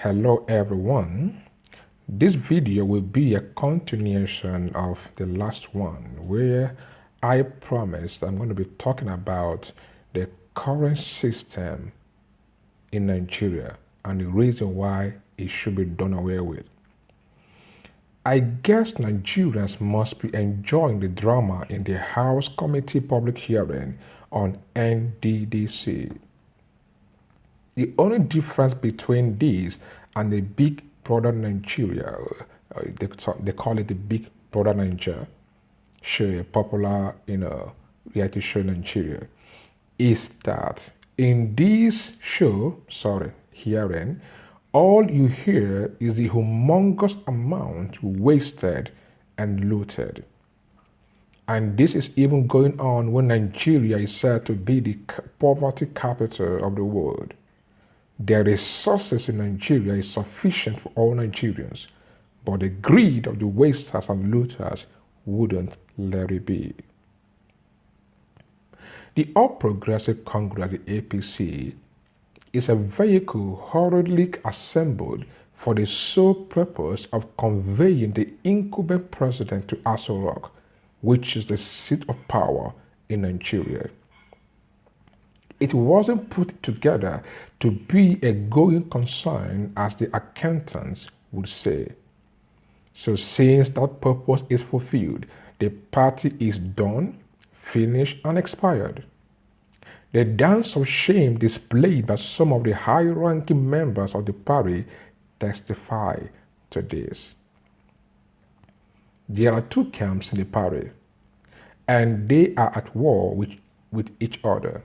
Hello everyone. This video will be a continuation of the last one where I promised I'm going to be talking about the current system in Nigeria and the reason why it should be done away with. I guess Nigerians must be enjoying the drama in the House Committee public hearing on NDDC. The only difference between this and the Big Brother Nigeria, they call it the Big Brother Nigeria show, a popular reality show in Nigeria, is that in this hearing, all you hear is the humongous amount wasted and looted. And this is even going on when Nigeria is said to be the poverty capital of the world. The resources in Nigeria is sufficient for all Nigerians, but the greed of the wasters and looters wouldn't let it be. The All Progressive Congress, the APC, is a vehicle hurriedly assembled for the sole purpose of conveying the incumbent president to Aso Rock, which is the seat of power in Nigeria. It wasn't put together to be a going concern, as the accountants would say. So since that purpose is fulfilled, the party is done, finished, and expired. The dance of shame displayed by some of the high-ranking members of the party testify to this. There are two camps in the party, and they are at war with each other.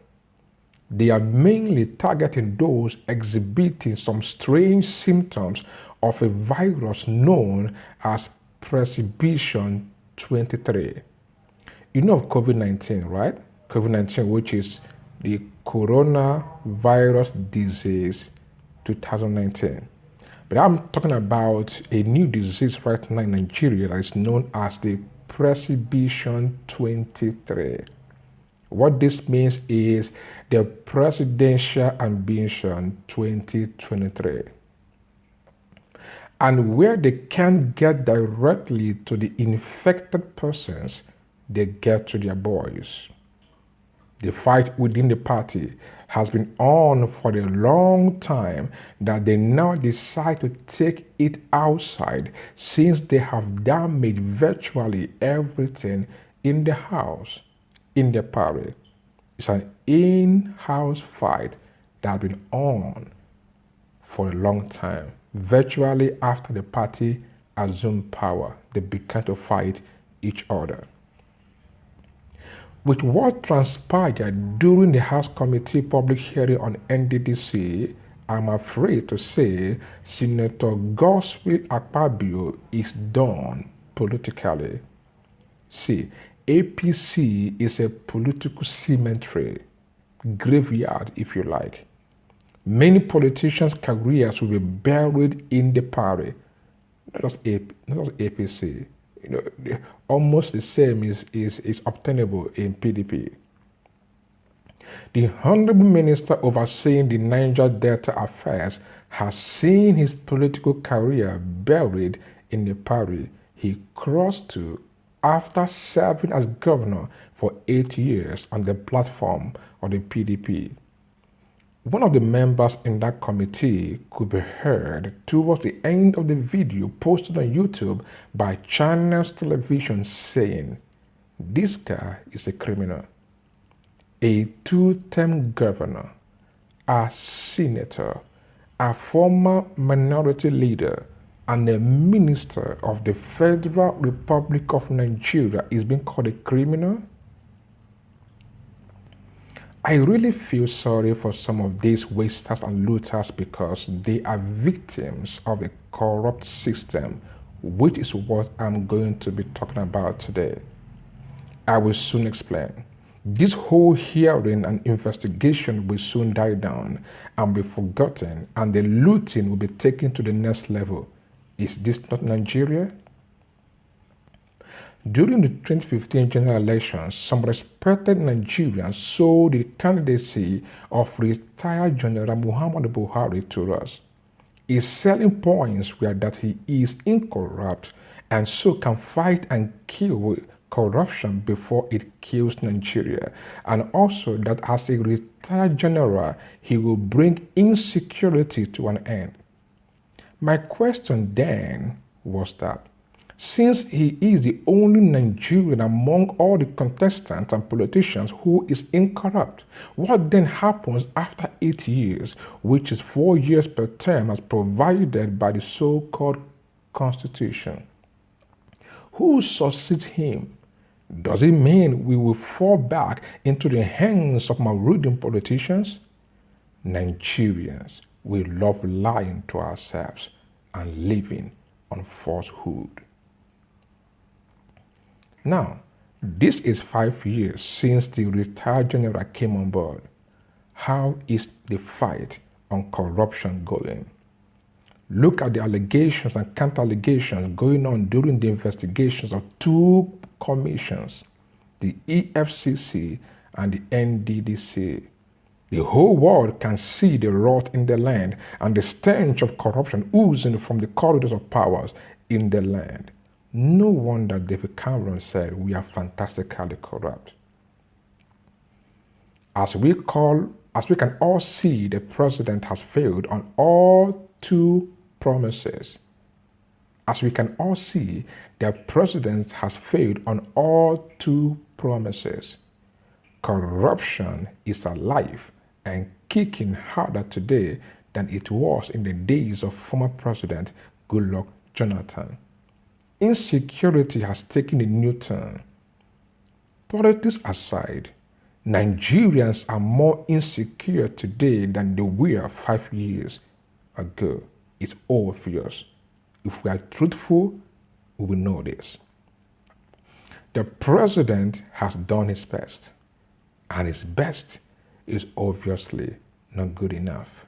They are mainly targeting those exhibiting some strange symptoms of a virus known as Presbyterian 23. You know of COVID-19, right? COVID-19, which is the coronavirus disease 2019. But I'm talking about a new disease right now in Nigeria that is known as the Presbyterian 23. What this means is the Presidential Ambition 2023. And where they can't get directly to the infected persons, they get to their boys. The fight within the party has been on for a long time that they now decide to take it outside, since they have damaged virtually everything in the house. In the party. It's an in-house fight that has been on for a long time. Virtually after the party assumed power, they began to fight each other. With what transpired during the House Committee public hearing on NDDC, I'm afraid to say Senator Godswill Akpabio is done politically. See, APC is a political cemetery, graveyard if you like. Many politicians' careers will be buried in the party. Not just APC. Almost the same is obtainable in PDP. The Honorable Minister overseeing the Niger Delta affairs has seen his political career buried in the party he crossed to after serving as governor for 8 years on the platform of the PDP. One of the members in that committee could be heard towards the end of the video posted on YouTube by Channels Television saying, "This guy is a criminal, a two-term governor, a senator, a former minority leader, and a minister of the Federal Republic of Nigeria is being called a criminal." I really feel sorry for some of these wasters and looters because they are victims of a corrupt system, which is what I'm going to be talking about today. I will soon explain. This whole hearing and investigation will soon die down and be forgotten, and the looting will be taken to the next level. Is this not Nigeria? During the 2015 general elections, some respected Nigerians sold the candidacy of retired General Muhammadu Buhari to us. His selling points were that he is incorrupt and so can fight and kill corruption before it kills Nigeria, and also that as a retired general, he will bring insecurity to an end. My question then was that since he is the only Nigerian among all the contestants and politicians who is incorrupt, what then happens after 8 years, which is 4 years per term as provided by the so-called Constitution? Who succeeds him? Does it mean we will fall back into the hands of marauding politicians? Nigerians, we love lying to ourselves and living on falsehood. Now, this is 5 years since the retired general came on board. How is the fight on corruption going? Look at the allegations and counter-allegations going on during the investigations of 2 commissions, the EFCC and the NDDC. The whole world can see the rot in the land and the stench of corruption oozing from the corridors of powers in the land. No wonder David Cameron said we are fantastically corrupt. As we can all see, the president has failed on all 2 promises. As we can all see, the president has failed on all 2 promises. Corruption is alive and kicking harder today than it was in the days of former President Goodluck Jonathan. Insecurity has taken a new turn. Politics aside, Nigerians are more insecure today than they were 5 years ago. It's obvious. If we are truthful, we will know this. The president has done his best, and his best is obviously not good enough.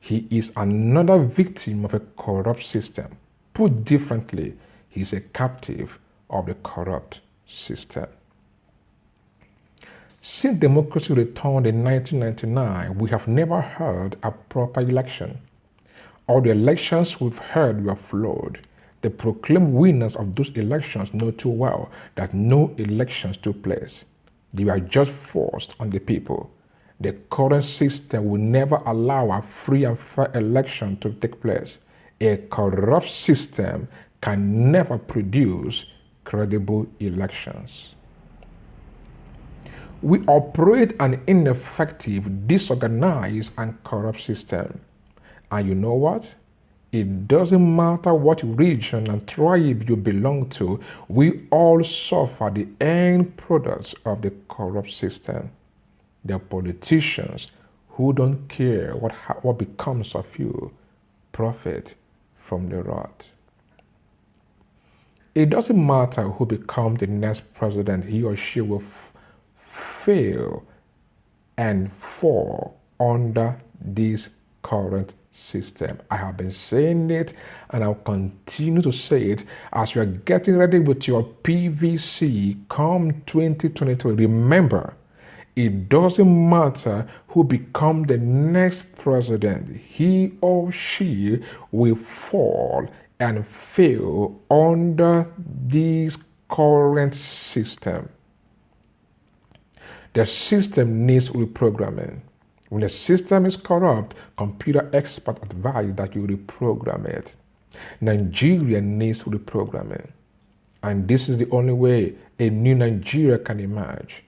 He is another victim of a corrupt system. Put differently, he is a captive of the corrupt system. Since democracy returned in 1999, we have never held a proper election. All the elections we've heard were flawed. The proclaimed winners of those elections know too well that no elections took place. They were just forced on the people. The current system will never allow a free and fair election to take place. A corrupt system can never produce credible elections. We operate an ineffective, disorganized, and corrupt system. And you know what? It doesn't matter what region and tribe you belong to, we all suffer the end products of the corrupt system. The politicians who don't care what becomes of you profit from the rot. It doesn't matter who becomes the next president, he or she will fail and fall under this current system. I have been saying it and I'll continue to say it as you are getting ready with your PVC come 2023. Remember, it doesn't matter who becomes the next president, he or she will fall and fail under this current system. The system needs reprogramming. When the system is corrupt, computer experts advise that you reprogram it. Nigeria needs reprogramming. And this is the only way a new Nigeria can emerge.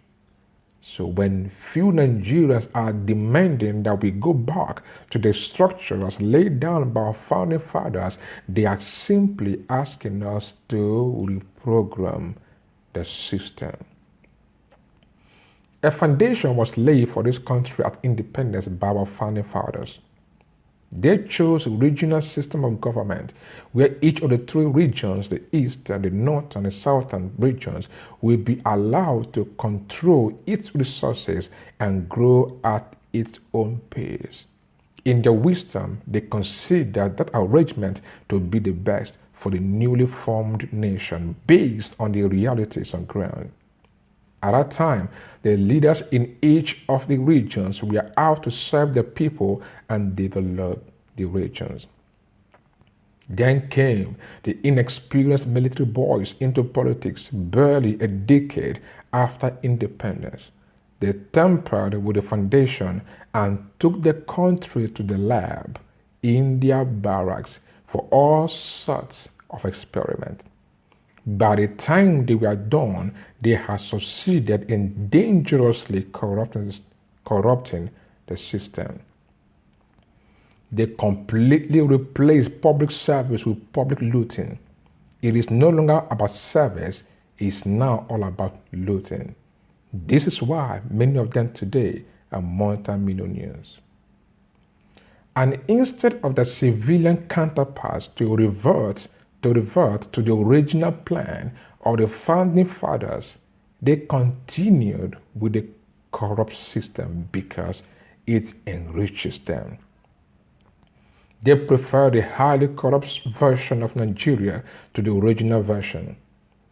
So when few Nigerians are demanding that we go back to the structure as laid down by our founding fathers, they are simply asking us to reprogram the system. A foundation was laid for this country at independence by our founding fathers. They chose a regional system of government where each of the 3 regions, the East and the North and the Southern regions, will be allowed to control its resources and grow at its own pace. In their wisdom, they considered that arrangement to be the best for the newly formed nation based on the realities on ground. At that time, the leaders in each of the regions were out to serve the people and develop the regions. Then came the inexperienced military boys into politics barely a decade after independence. They tampered with the foundation and took the country to the lab in their barracks for all sorts of experiments. By the time they were done, they had succeeded in dangerously corrupting the system. They completely replaced public service with public looting. It is no longer about service, it's now all about looting. This is why many of them today are multi-millionaires. And instead of the civilian counterparts to revert to the original plan of the founding fathers, they continued with the corrupt system because it enriches them. They prefer the highly corrupt version of Nigeria to the original version.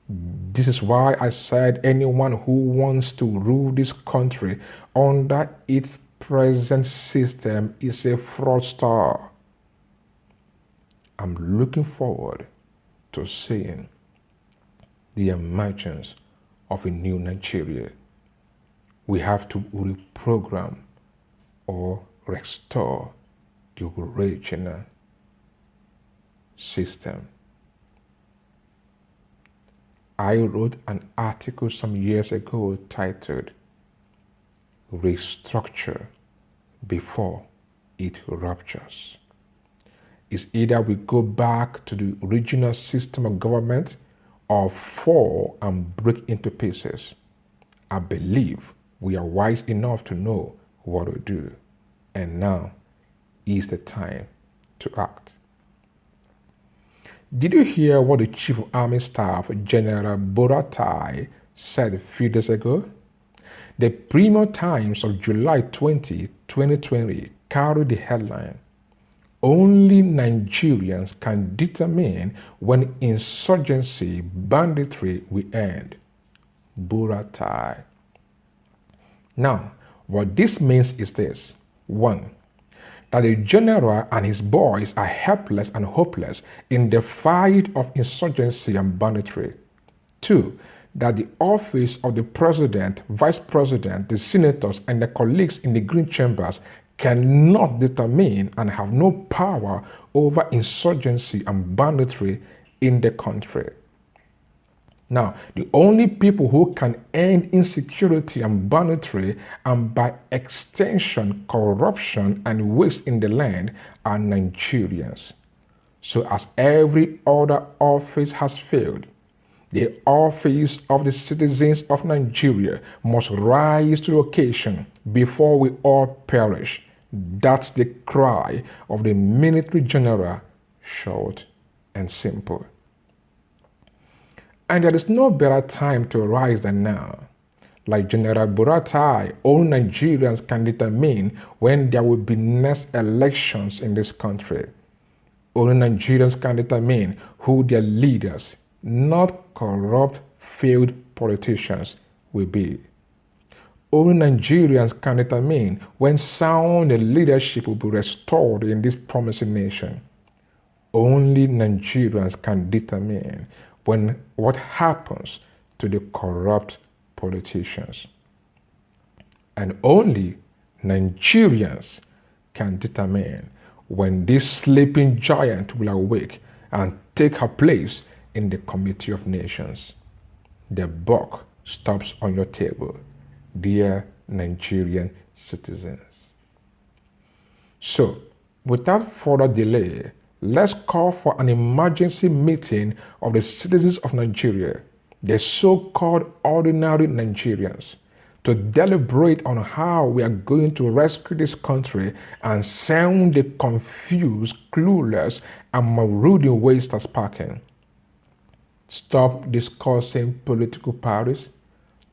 This is why I said anyone who wants to rule this country under its present system is a fraudster. I'm looking forward to seeing the emergence of a new Nigeria. We have to reprogram or restore the original system. I wrote an article some years ago titled Restructure Before It Ruptures. It's either we go back to the original system of government or fall and break into pieces. I believe we are wise enough to know what to do, and now is the time to act. Did you hear what the Chief of Army Staff, General Buratai, said a few days ago? The Premium Times of July 20, 2020 carried the headline, "Only Nigerians can determine when insurgency, banditry will end." Buratai. Now, what this means is this. 1. That the general and his boys are helpless and hopeless in the fight of insurgency and banditry. 2. That the office of the president, vice president, the senators, and the colleagues in the green chambers cannot determine and have no power over insurgency and banditry in the country. Now, the only people who can end insecurity and banditry and by extension corruption and waste in the land are Nigerians. So as every other office has failed, the office of the citizens of Nigeria must rise to the occasion before we all perish. That's the cry of the military general, short and simple. And there is no better time to rise than now. Like General Buratai, all Nigerians can determine when there will be next elections in this country. Only Nigerians can determine who their leaders, not corrupt, failed politicians, will be. Only Nigerians can determine when sound leadership will be restored in this promising nation. Only Nigerians can determine what happens to the corrupt politicians. And only Nigerians can determine when this sleeping giant will awake and take her place in the Committee of Nations. The buck stops on your table, dear Nigerian citizens. So, without further delay, let's call for an emergency meeting of the citizens of Nigeria, the so-called ordinary Nigerians, to deliberate on how we are going to rescue this country and sound the confused, clueless, and marauding wasters packing. Stop discussing political parties,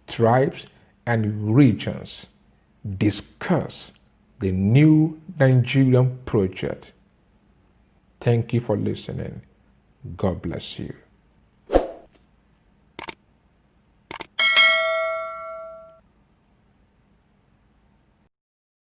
tribes, and regions. Discuss the new Nigerian project. Thank you for listening. God bless you.